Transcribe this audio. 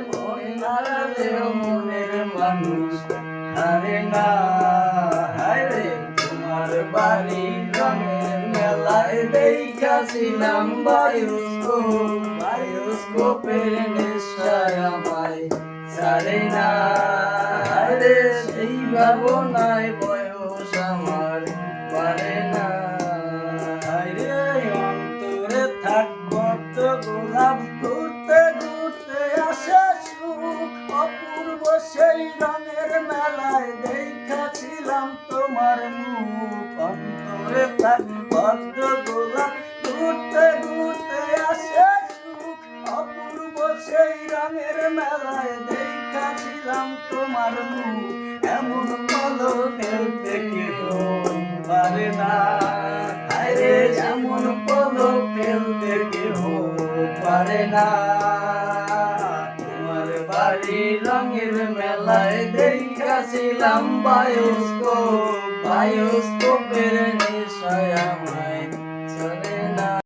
মন হারালেও মনের মানুষ হারে না। হায়রে তোমার বাড়ির রঙের মেলায় দেখিয়াছিলাম বায়োস্কোপের নেশায় আমায় ছাড়ে না। হায়রে সেই ভাবনায় বয়স আমার পারে না। হায়রে অন্তরে থাকবো তো গোলাপ ঘুরতে ঘুরতে আসে সুখ। অপূর্ব সেই রঙের মেলায় দেখাছিলাম তোমার মুখ। অন্তরে থাকবো তো গোলাপ ঘুরতে ঘুরতে আসে সুখ। অপূর্ব সেই রঙের মেলায় দেখাছিলাম তোমার মুখ। এমন পলো ফেলতে কেউ পারে না। হায়রে যেমন পলো ফেলতে কেউ পারে না। তোমার বাড়ির রঙের মেলায় দেখাছিলাম বায়োস্কোপের নেশায় আমায়